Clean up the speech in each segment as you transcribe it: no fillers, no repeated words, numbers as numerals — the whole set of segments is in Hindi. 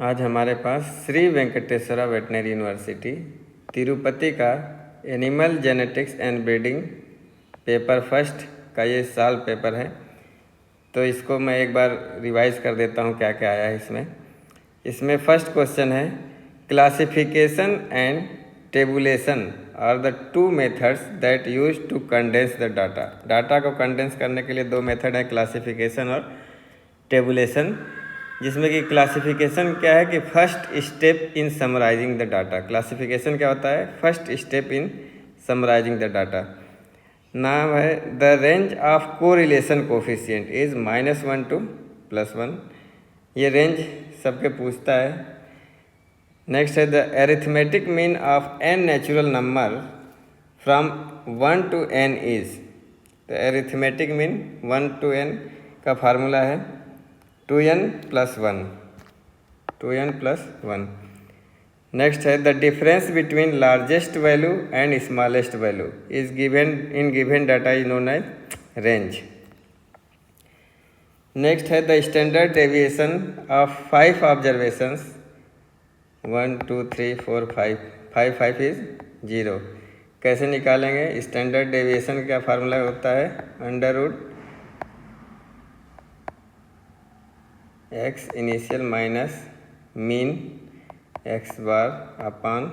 आज हमारे पास श्री वेंकटेश्वरा वेटनरी यूनिवर्सिटी तिरुपति का animal genetics and breeding paper first का ये साल पेपर है। तो इसको मैं एक बार रिवाइज कर देता हूँ क्या क्या आया है इसमें फर्स्ट क्वेश्चन है, classification and tabulation are the two methods that use to condense the data. Data को कंडेंस करने के लिए दो मेथड है, क्लासिफिकेशन और टेबुलेशन। जिसमें कि क्लासिफिकेशन क्या है कि first step in summarising the data. Classification क्या होता है? First step in summarising the data. नाम है the range of correlation coefficient is -1 to +1। ये रेंज सबके पूछता है। नेक्स्ट है the arithmetic mean of n natural number from 1 to n is. The arithmetic mean 1 to n का फार्मूला है 2n + 1। 2n + 1। नेक्स्ट है the difference between largest value and smallest value is given in given data is known as range. Next है the standard deviation of 5 observations 1 2 3 4 5 5 is 0। कैसे निकालेंगे? स्टैंडर्ड डेविएशन का फार्मूला होता है x initial minus mean x bar upon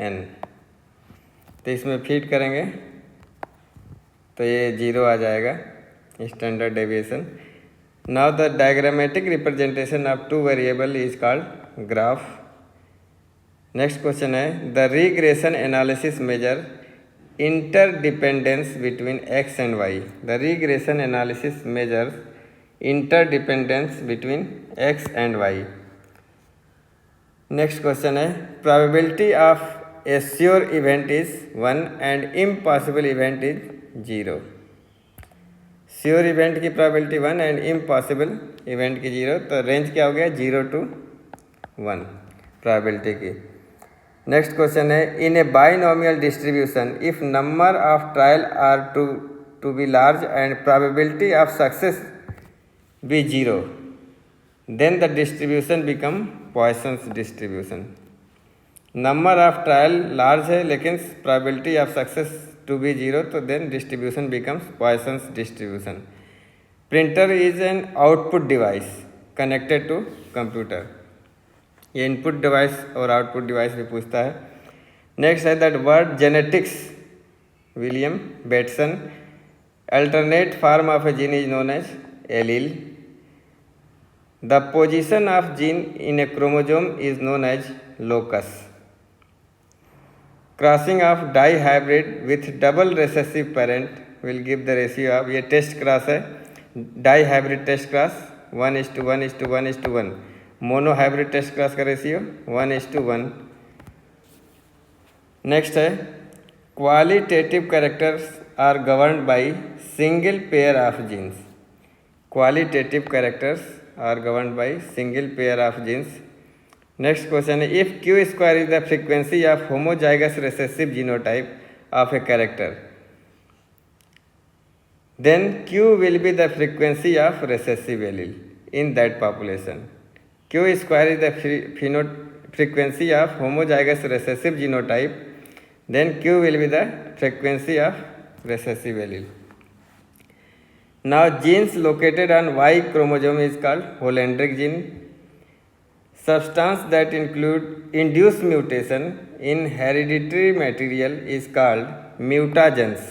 n। तो इसमें फीड करेंगे तो ये 0 आ जाएगा standard deviation. Now the diagrammatic representation of two variable is called graph. Next question है the regression analysis measure interdependence between x and y। The regression analysis measure interdependence between x and y। Next question है probability of a sure event is 1 and impossible event is 0। Sure event की probability 1 and impossible इवेंट की 0। तो रेंज क्या हो गया? 0 to 1 probability की। नेक्स्ट क्वेश्चन है in a binomial distribution if number of trial are to be large and probability of success be 0 then the distribution become Poisson's distribution। Number of trial large है लेकिन probability ऑफ सक्सेस टू बी 0 तो then distribution becomes Poisson's distribution। Printer is an output device connected to computer. ये इनपुट डिवाइस और आउटपुट डिवाइस भी पूछता है। नेक्स्ट है that word genetics William Bateson. Alternate form of a gene is known as allele. The position of gene in a chromosome is known as locus। Crossing of dihybrid with double recessive parent will give the ratio of, ये टेस्ट क्रॉस है, dihybrid test cross 1:1:1:1। Monohybrid test cross का रेशियो 1:1। नेक्स्ट है qualitative characters are governed by single pair of genes. Qualitative characters are governed by single pair of genes। Next question is if q square is the frequency of homozygous recessive genotype of a character then q will be the frequency of recessive allele in that population। q square is the frequency of homozygous recessive genotype then q will be the frequency of recessive allele। Now genes located on Y chromosome is called Holendrick gene। Substance that induce mutation in hereditary material is called mutagens।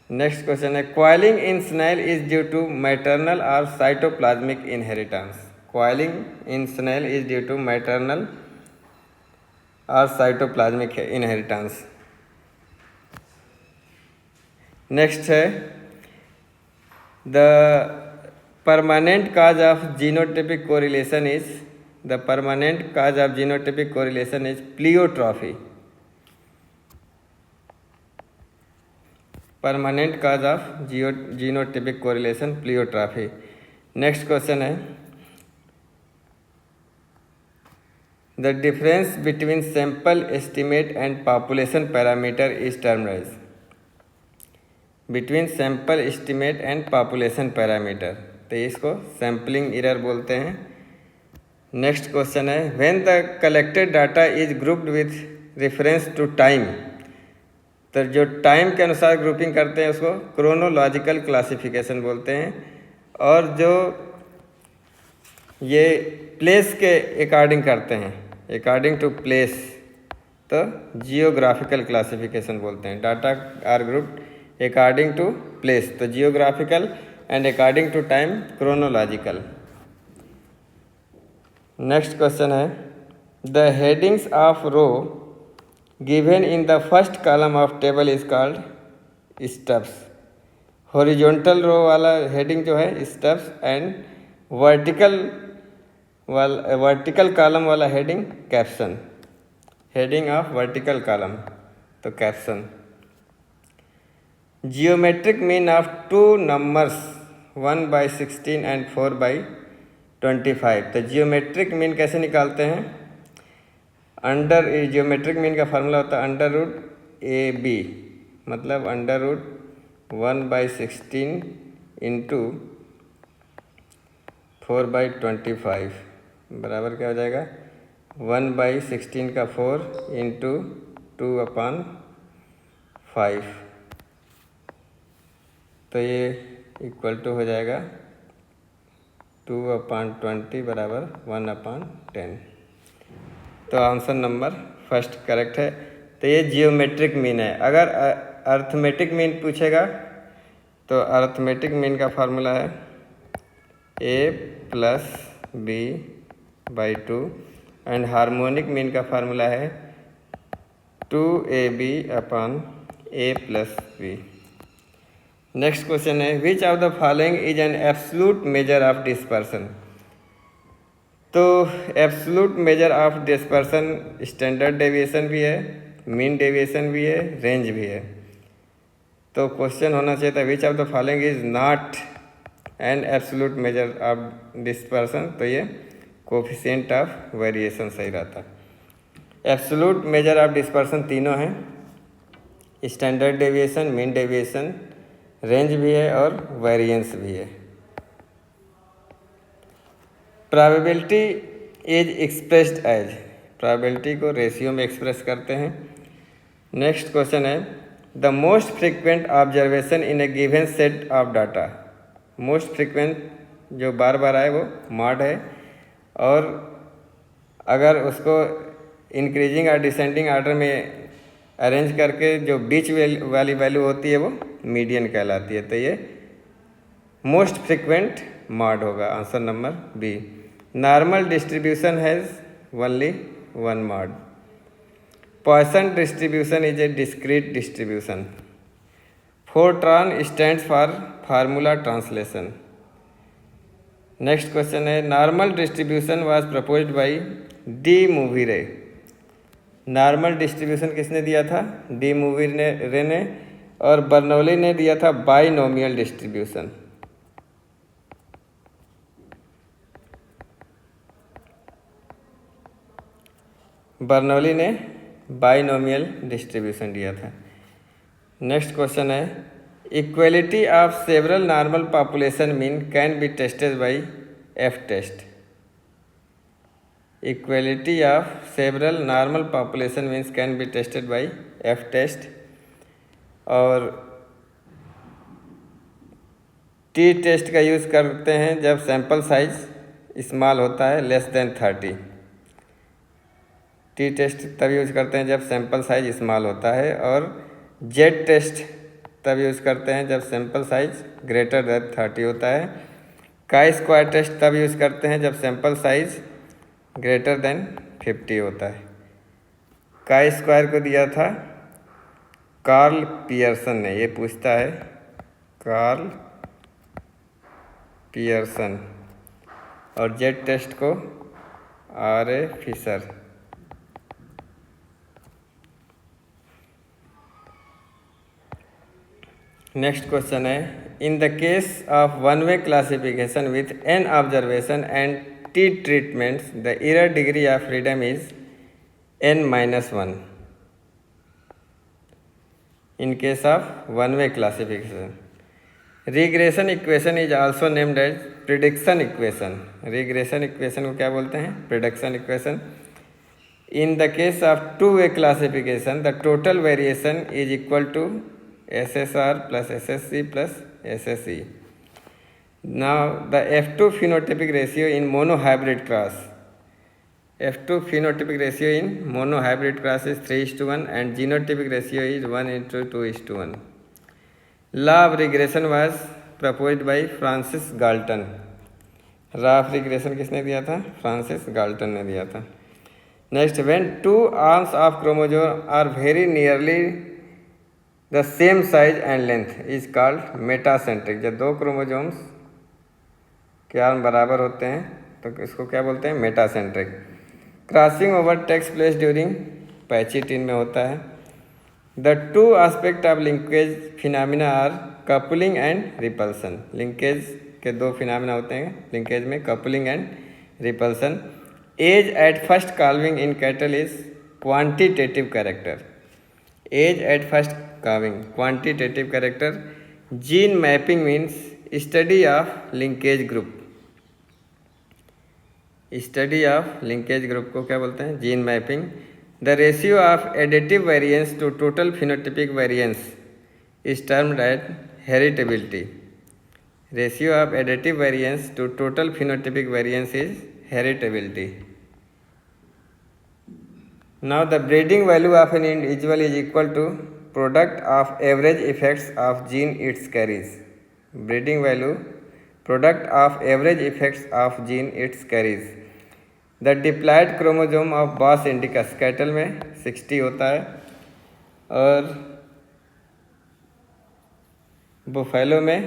Next question है coiling in snail is due to maternal or cytoplasmic inheritance। Coiling in snail is due to maternal or cytoplasmic inheritance। Next है the permanent cause of genotypic correlation is pleiotropy। permanent cause of genotypic correlation pleiotropy। next question है the difference between sample estimate and population parameter is termed as। Between sample estimate and population parameter, तो इसको सैम्पलिंग एरर बोलते हैं। नेक्स्ट क्वेश्चन है when the collected data is grouped with reference to time. तो जो टाइम के अनुसार ग्रुपिंग करते हैं उसको क्रोनोलॉजिकल क्लासिफिकेशन बोलते हैं, और जो ये प्लेस के अकॉर्डिंग करते हैं, अकॉर्डिंग टू प्लेस, तो जियोग्राफिकल क्लासिफिकेशन बोलते हैं। Data are grouped according to place, तो geographical, and according to time chronological. Next question है the headings of row given in the first column of table is called stubs. Horizontal row वाला हेडिंग जो है स्टब्स, एंड वर्टिकल कॉलम वाला heading caption. Heading of vertical column तो caption. Geometric mean of two numbers 1/16 and 4/25। तो जियोमेट्रिक मीन कैसे निकालते हैं? जियोमेट्रिक मीन का फार्मूला होता है √AB, मतलब √1/16 इंटू 4/25 बराबर क्या हो जाएगा? 1/16 का 4 इंटू 2/5, तो ये इक्वल टू हो जाएगा 2/20 बराबर 1/10। तो आंसर नंबर फर्स्ट करेक्ट है। तो ये जियोमेट्रिक मीन है। अगर अर्थमेटिक मीन पूछेगा तो अर्थमेटिक मीन का फार्मूला है A+B/2, एंड हार्मोनिक मीन का फार्मूला है 2AB/A+B। नेक्स्ट क्वेश्चन है which of the following is an absolute measure of dispersion. तो absolute measure of dispersion standard deviation भी है, मीन डेविएशन भी है, रेंज भी है। तो क्वेश्चन होना चाहिए था विच of the following is not an absolute measure of dispersion, तो ये कोफिशिएंट ऑफ वेरिएशन सही रहता। एब्सोल्यूट मेजर ऑफ डिस्पर्सन तीनों हैं, standard deviation, mean deviation, range भी है और वेरिएंस भी है। Probability is expressed as, probability को रेशियो में एक्सप्रेस करते हैं। नेक्स्ट क्वेश्चन है the most frequent observation in a given set of data. Most frequent जो बार बार आए वो मॉड है, और अगर उसको इंक्रीजिंग और डिसेंडिंग ऑर्डर में अरेंज करके जो बीच वाली वैल्यू होती है वो मीडियन कहलाती है। तो ये मोस्ट फ्रीक्वेंट मॉड होगा, answer number B. Normal distribution has only one mode. Poisson distribution is a discrete distribution. Fortran stands for formula translation. Next question है normal distribution was proposed by De Moivre. Normal distribution किसने दिया था? डी मूविरे ने, और बर्नौली ने दिया था बाइनोमियल डिस्ट्रीब्यूशन। बर्नौली ने बाइनोमियल डिस्ट्रीब्यूशन दिया था। नेक्स्ट क्वेश्चन है equality of several normal population mean can be tested by F test. Equality of several normal population means can be tested by F test, और टी टेस्ट का यूज़ करते हैं जब सैंपल साइज स्मॉल होता है लेस देन 30। टी टेस्ट तब यूज़ करते हैं जब सैंपल साइज स्मॉल होता है, और जेड टेस्ट तब यूज़ करते हैं जब सैंपल साइज ग्रेटर देन 30 होता है। काई स्क्वायर टेस्ट तब यूज़ करते हैं जब सैंपल साइज ग्रेटर देन 50 होता है। काई स्क्वायर को दिया था कार्ल पियर्सन ने, ये पूछता है कार्ल पियर्सन, और जेड टेस्ट को R.A. फिशर। नेक्स्ट क्वेश्चन है in the case of one way classification with n observation and t treatments the error degree of freedom is n-1। In case of one way classification regression equation is also named as prediction equation. Regression equation को क्या बोलते हैं? Prediction equation. In the case of two-way classification, the total variation is equal to SSR plus SSC plus SSE. Now, the F2 phenotypic ratio in monohybrid class. F2 phenotypic ratio in monohybrid class is 3:1 and genotypic ratio is 1:2:1. Law of regression was proposed by Francis Galton. Law of regression किसने दिया था? फ्रांसिस गाल्टन ने दिया था। Next, when two arms of chromosome are very nearly the same size and length is called metacentric. जब दो क्रोमोसोम्स के आर्म बराबर होते हैं तो इसको क्या बोलते हैं? Metacentric. Crossing over takes place during pachytene में होता है। The two aspect of linkage phenomena are coupling and repulsion. Linkage के दो फिनोमिना होते हैं लिंकेज में, coupling and repulsion. Age at first calving in cattle is quantitative character. Age at first calving, quantitative character. Gene mapping means study of linkage group. Study of linkage group को क्या बोलते हैं? Gene mapping. The ratio of additive variance to total phenotypic variance is termed as heritability. Ratio of additive variance to total phenotypic variance is heritability. Now the breeding value of an individual is equal to product of average effects of gene it carries. Breeding value, product of average effects of gene it carries. The diploid chromosome of Bos indicus cattle में 60 होता है और बुफेलो में,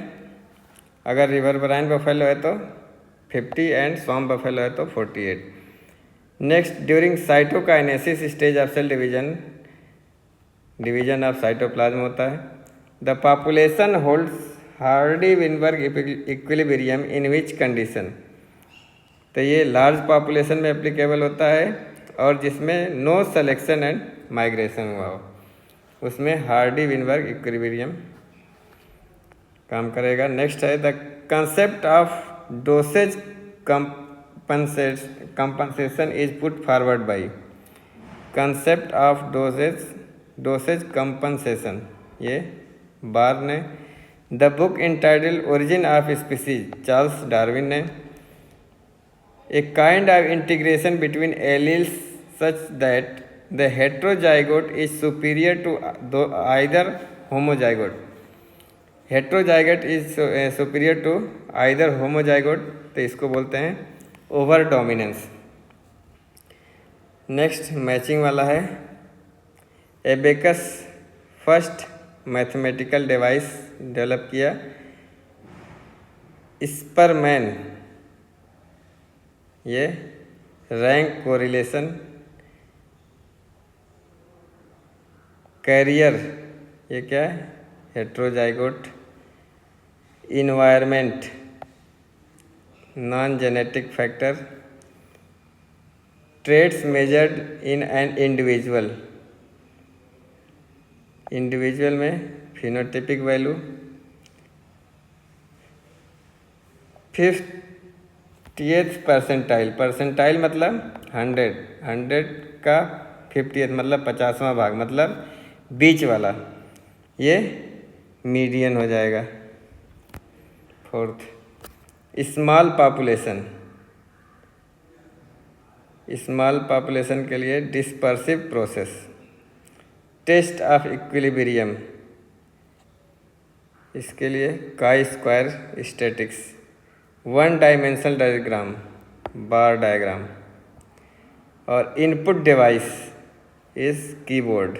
अगर रिवर ब्राइन बफेलो है तो 50 एंड स्वाम बफेलो है तो 48। Next, during cytokinesis stage of cell division of cytoplasm होता है। The population holds Hardy Weinberg equilibrium in which condition. तो ये लार्ज पॉपुलेशन में एप्लीकेबल होता है और जिसमें नो सेलेक्शन एंड माइग्रेशन हुआ हो, उसमें हार्डी-विनबर्ग इक्विलिब्रियम काम करेगा। नेक्स्ट है the concept of dosage compensation is put forward by concept of dosage compensation, ये बार ने। The book entitled Origin of Species, Charles Darwin ने। A kind of integration between alleles such that the heterozygote is superior to either homozygote. Heterozygote is superior to either homozygote, तो इसको बोलते हैं ओवर डोमिनेंस। नेक्स्ट मैचिंग वाला है। Abacus first mathematical device develop किया। स्परमैन ये रैंक कोरिलेशन। कैरियर ये क्या है? Heterozygote. Environment non genetic factor. Traits measured in an individual में फिनोटिपिक वैल्यू। 50th परसेंटाइल मतलब 100 का 50th मतलब 50वां भाग, मतलब बीच वाला, ये मीडियन हो जाएगा। फोर्थ, स्मॉल पॉपुलेशन के लिए dispersive process. Test of equilibrium, इसके लिए chi square statics. 1 dimensional diagram, bar diagram. और इनपुट डिवाइस इज कीबोर्ड।